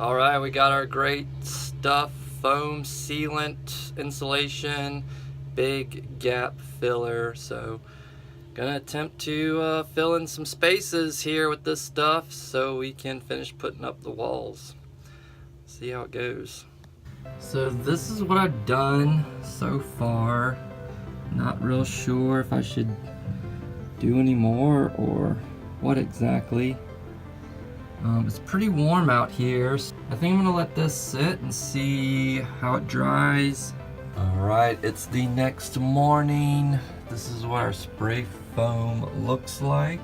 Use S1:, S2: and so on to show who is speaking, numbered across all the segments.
S1: All right, we got our great stuff, foam sealant insulation, big gap filler. So gonna attempt to fill in some spaces here with this stuff so we can finish putting up the walls. See how it goes. So this is what I've done so far. Not real sure if I should do any more or what exactly. It's pretty warm out here. I think I'm gonna let this sit and see how it dries. All right, it's the next morning. This is what our spray foam looks like.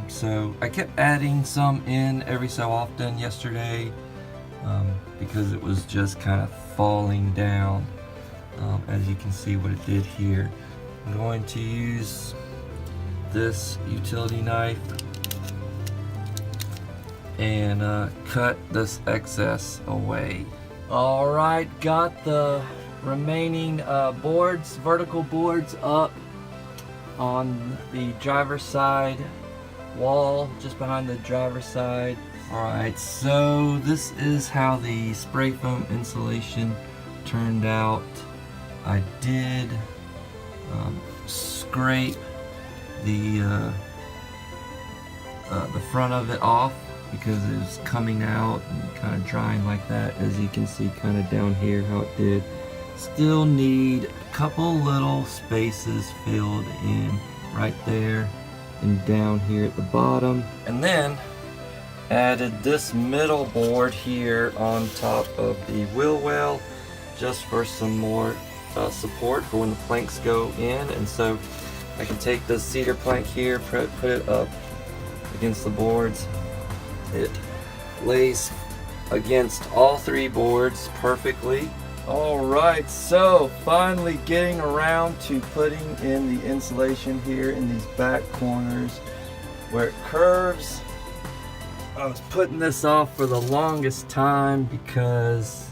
S1: So I kept adding some in every so often yesterday because it was just kind of falling down. As you can see what it did here. I'm going to use this utility knife and cut this excess away. All right, got the remaining boards, vertical boards up on the driver's side wall, just behind the driver's side. All right, so this is how the spray foam insulation turned out. I did scrape the front of it off because it was coming out and kind of drying like that, as you can see kind of down here how it did. Still need a couple little spaces filled in right there and down here at the bottom. And then added this middle board here on top of the wheel well just for some more support for when the planks go in. And so I can take this cedar plank here, put it up against the boards. It lays against all three boards perfectly. All right, so finally getting around to putting in the insulation here in these back corners where it curves. I was putting this off for the longest time because,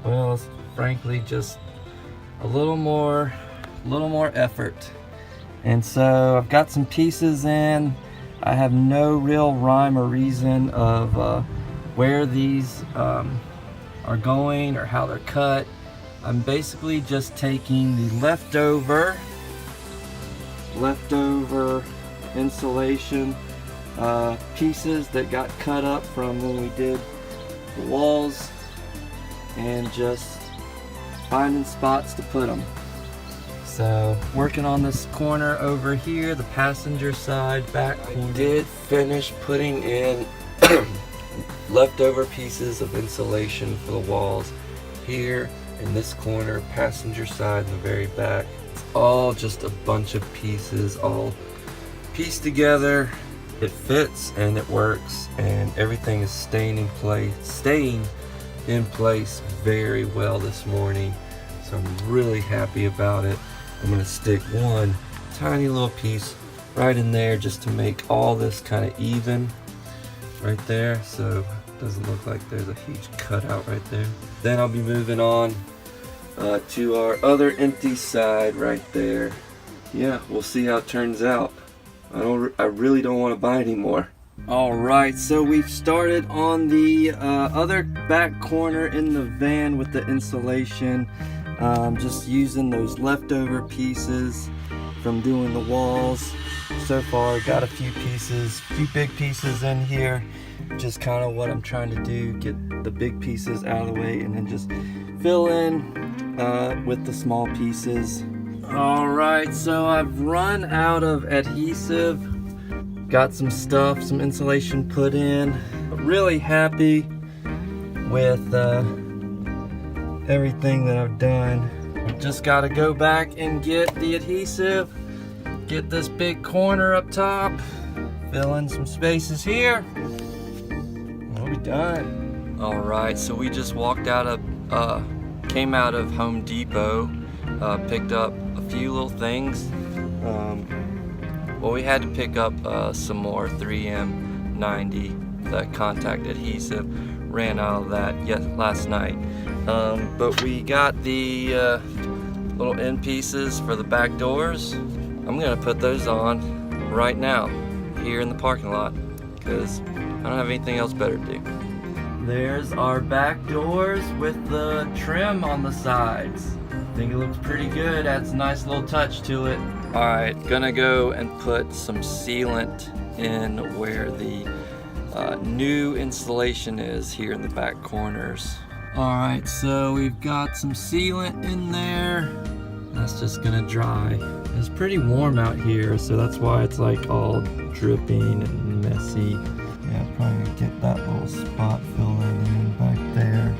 S1: well, it's frankly just a little more effort. And so I've got some pieces in. I have no real rhyme or reason of where these are going or how they're cut. I'm basically just taking the leftover insulation pieces that got cut up from when we did the walls and just finding spots to put them. So working on this corner over here, the passenger side back corner. I did finish putting in leftover pieces of insulation for the walls here in this corner, passenger side in the very back. It's all just a bunch of pieces all pieced together. It fits and it works, and everything is staying in place very well this morning. So I'm really happy about it. I'm going to stick one tiny little piece right in there just to make all this kind of even right there, so it doesn't look like there's a huge cutout right there. Then I'll be moving on to our other empty side right there. Yeah, we'll see how it turns out. I really don't want to buy anymore. Alright, so we've started on the other back corner in the van with the insulation. Just using those leftover pieces from doing the walls. So far got a few big pieces in here. Just kind of what I'm trying to do, get the big pieces out of the way and then just fill in with the small pieces. Alright, so I've run out of adhesive. Got some insulation put in. I'm really happy with everything that I've done. Just got to go back and get the adhesive, get this big corner up top, fill in some spaces here, and we'll be done. All right, so we just came out of Home Depot, picked up a few little things. Well, we had to pick up some more 3M 90, that contact adhesive. Ran out of that last night. But we got the little end pieces for the back doors. I'm gonna put those on right now here in the parking lot because I don't have anything else better to do. there's our back doors with the trim on the sides. I think it looks pretty good, adds a nice little touch to it. Alright, gonna go and put some sealant in where the new insulation is here in the back corners. Alright, so we've got some sealant in there. That's just gonna dry. It's pretty warm out here, so that's why it's like all dripping and messy. Yeah, probably gonna get that little spot filled in back there.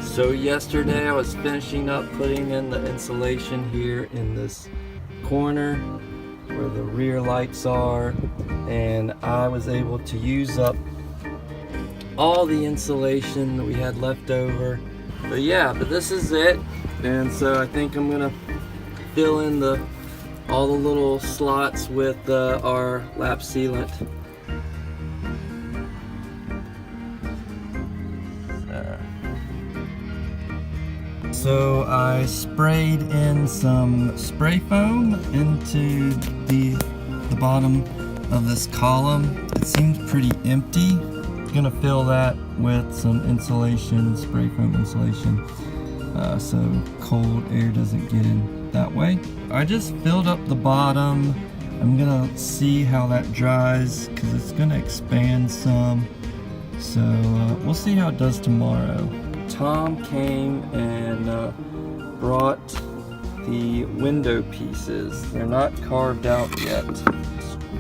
S1: So yesterday I was finishing up putting in the insulation here in this corner where the rear lights are, and I was able to use up all the insulation that we had left over. But yeah, but this is it. And so I think I'm gonna fill in all the little slots with our lap sealant. So I sprayed in some spray foam into the bottom of this column. It seems pretty empty. Gonna fill that with some insulation, spray foam insulation, so cold air doesn't get in that way. I just filled up the bottom. I'm gonna see how that dries because it's gonna expand some. So we'll see how it does tomorrow. Tom came and brought the window pieces. They're not carved out yet.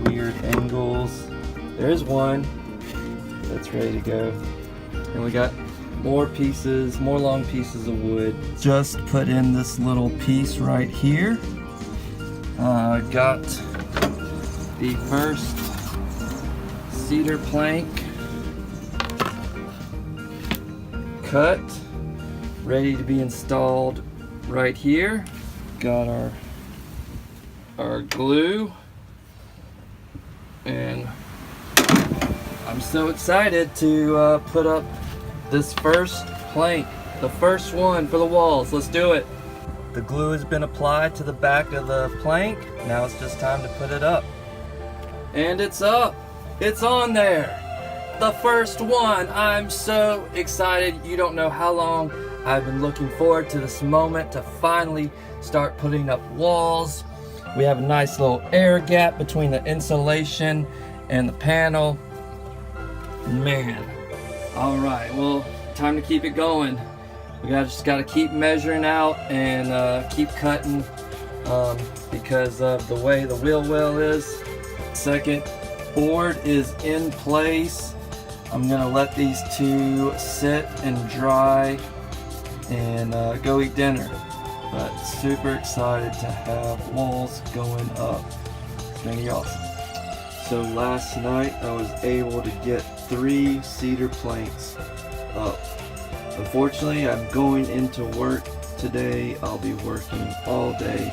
S1: Weird angles. There's one that's ready to go. And we got more pieces, more long pieces of wood. Just put in this little piece right here. Got the first cedar plank cut, ready to be installed right here. Got our glue, and I'm so excited to put up this first plank, the first one for the walls. Let's do it. The glue has been applied to the back of the plank. Now it's just time to put it up. And it's up. It's on there. The first one. I'm so excited. You don't know how long I've been looking forward to this moment to finally start putting up walls. We have a nice little air gap between the insulation and the panel. Man. All right, well, time to keep it going. We just gotta keep measuring out and keep cutting because of the way the wheel well is. Second board is in place. I'm gonna let these two sit and dry and go eat dinner. But super excited to have walls going up. It's gonna be awesome. So last night I was able to get 3 cedar planks up. Unfortunately, I'm going into work today. I'll be working all day.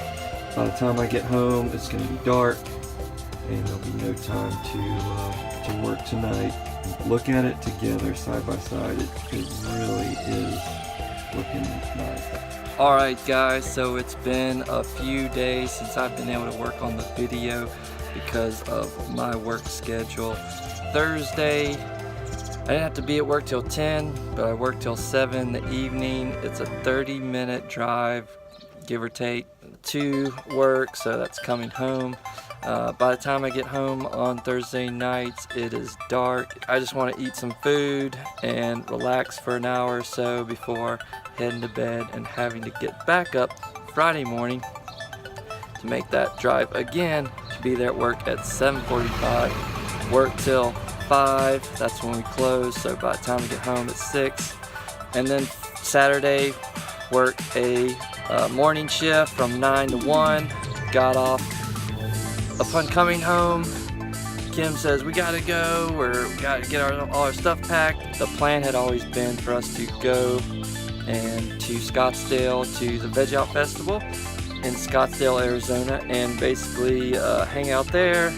S1: By the time I get home, it's going to be dark and there'll be no time to work tonight. Look at it together side by side. It really is looking nice. Alright guys, so it's been a few days since I've been able to work on the video because of my work schedule. Thursday, I didn't have to be at work till 10, but I worked till 7 in the evening. It's a 30-minute drive, give or take, to work, so that's coming home. By the time I get home on Thursday nights, it is dark. I just want to eat some food and relax for an hour or so before heading to bed and having to get back up Friday morning to make that drive again, to be there at work at 7:45, work till 5, that's when we close, so by the time we get home it's 6. And then Saturday, work a morning shift from 9 to 1, got off. Upon coming home, Kim says we gotta go, we gotta get all our stuff packed. The plan had always been for us to go and to Scottsdale to the Veg Out Festival in Scottsdale, Arizona, and basically hang out there.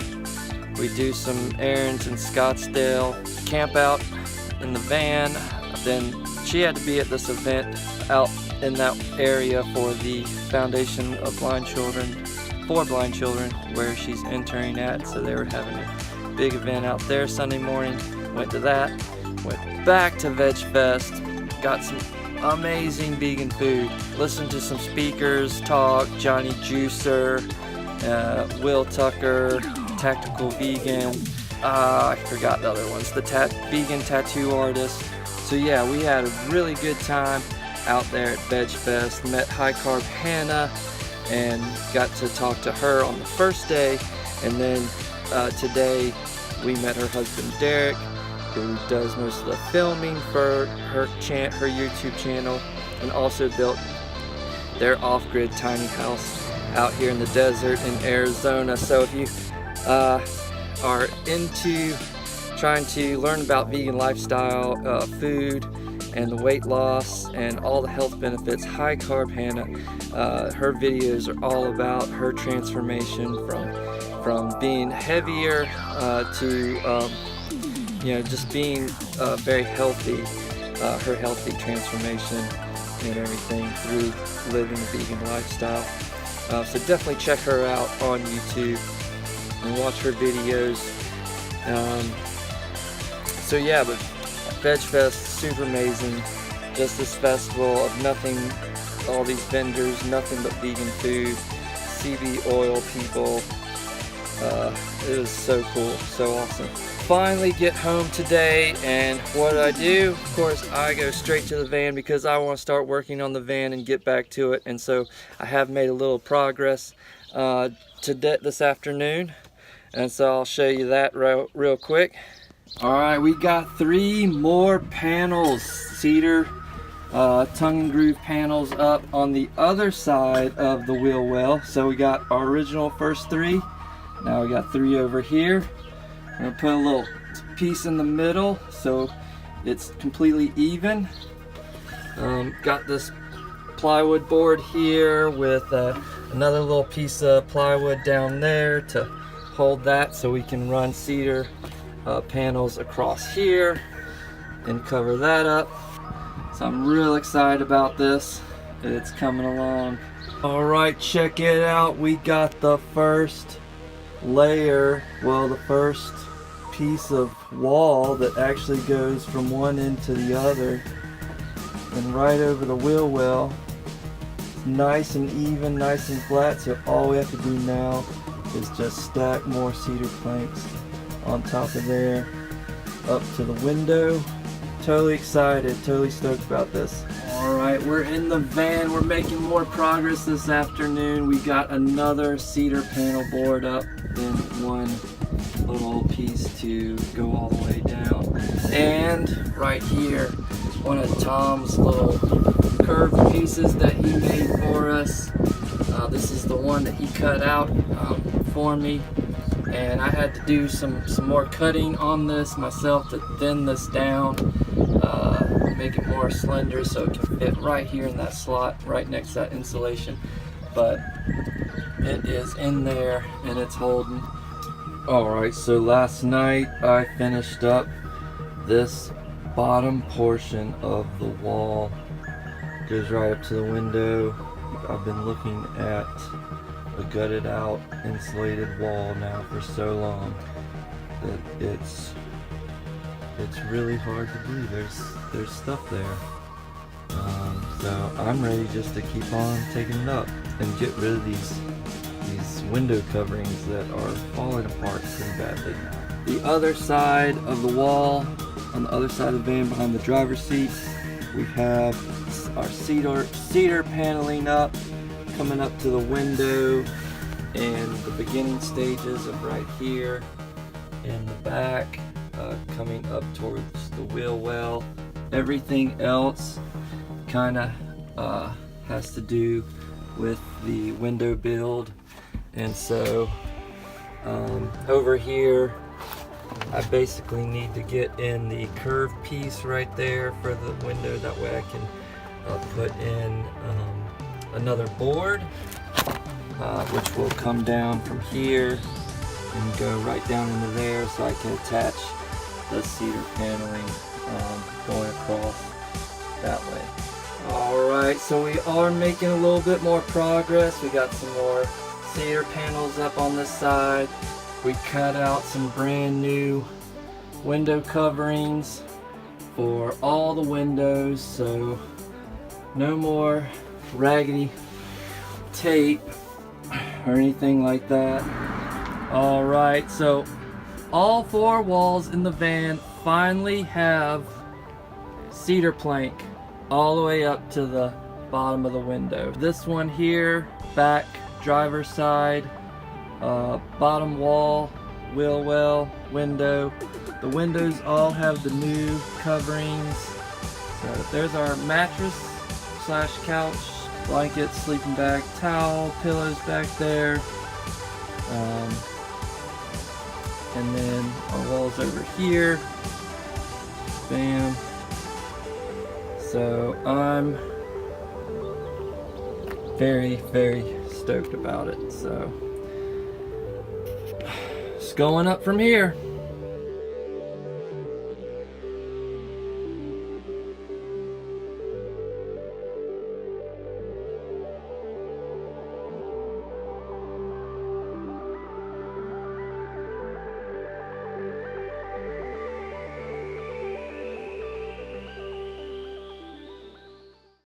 S1: We do some errands in Scottsdale, camp out in the van. Then she had to be at this event out in that area for the Foundation of Blind Children, for blind children, where she's interning at. So they were having a big event out there Sunday morning. Went to that. Went back to Veg Fest. Got some amazing vegan food. Listened to some speakers talk. Johnny Juicer, Will Tucker, Tactical Vegan. I forgot the other ones. The vegan tattoo artist. So yeah, we had a really good time out there at Veg Fest. Met High Carb Hannah and got to talk to her on the first day. And then today we met her husband Derek, who does most of the filming for her YouTube channel, and also built their off-grid tiny house out here in the desert in Arizona. So if you are into trying to learn about vegan lifestyle, food, and the weight loss and all the health benefits, High Carb Hannah, her videos are all about her transformation from being heavier to just being very healthy, her healthy transformation and everything through living a vegan lifestyle. So definitely check her out on YouTube and watch her videos. So yeah, but Veg Fest, super amazing. Just this festival of nothing, all these vendors, nothing but vegan food, CB oil people. It was so cool, so awesome. Finally get home today, and what do? Of course, I go straight to the van because I want to start working on the van and get back to it. And so I have made a little progress this afternoon, and so I'll show you that real quick. All right, we got 3 more panels, cedar tongue and groove panels up on the other side of the wheel well. So we got our original first 3. Now we got 3 over here. I'm gonna put a little piece in the middle so it's completely even. Got this plywood board here with another little piece of plywood down there to hold that, so we can run cedar panels across here and cover that up. So I'm real excited about this. It's coming along. All right, check it out. We got the first layer, well, the first piece of wall that actually goes from one end to the other and right over the wheel well. It's nice and even, nice and flat, so all we have to do now is just stack more cedar planks on top of there up to the window. Totally excited, totally stoked about this. All right, we're in the van. We're making more progress this afternoon. We got another cedar panel board up and one little piece to go all the way down. And right here, one of Tom's little curved pieces that he made for us. This is the one that he cut out for me. And I had to do some more cutting on this myself to thin this down, make it more slender so it can fit right here in that slot right next to that insulation. But it is in there and it's holding. Alright, so last night I finished up this bottom portion of the wall. Goes right up to the window. I've been looking at a gutted out insulated wall now for so long that it's really hard to believe there's stuff there. So I'm ready just to keep on taking it up and get rid of these window coverings that are falling apart pretty badly. The other side of the wall, on the other side of the van behind the driver's seat, we have our cedar paneling up, coming up to the window, and the beginning stages of right here in the back, coming up towards the wheel well. Everything else kind of has to do with the window build. And so over here I basically need to get in the curved piece right there for the window. That way I can put in another board which will come down from here and go right down into there, so I can attach the cedar paneling going across that way. Alright, so we are making a little bit more progress. We got some more cedar panels up on this side. We cut out some brand new window coverings for all the windows, so no more raggedy tape or anything like that. All right, so all 4 walls in the van finally have cedar plank all the way up to the bottom of the window. This one here, back driver's side, bottom wall, wheel well, window. The windows all have the new coverings. So there's our mattress slash couch, blankets, sleeping bag, towel, pillows back there. And then our walls over here. Bam. So I'm very, very stoked about it. So it's going up from here.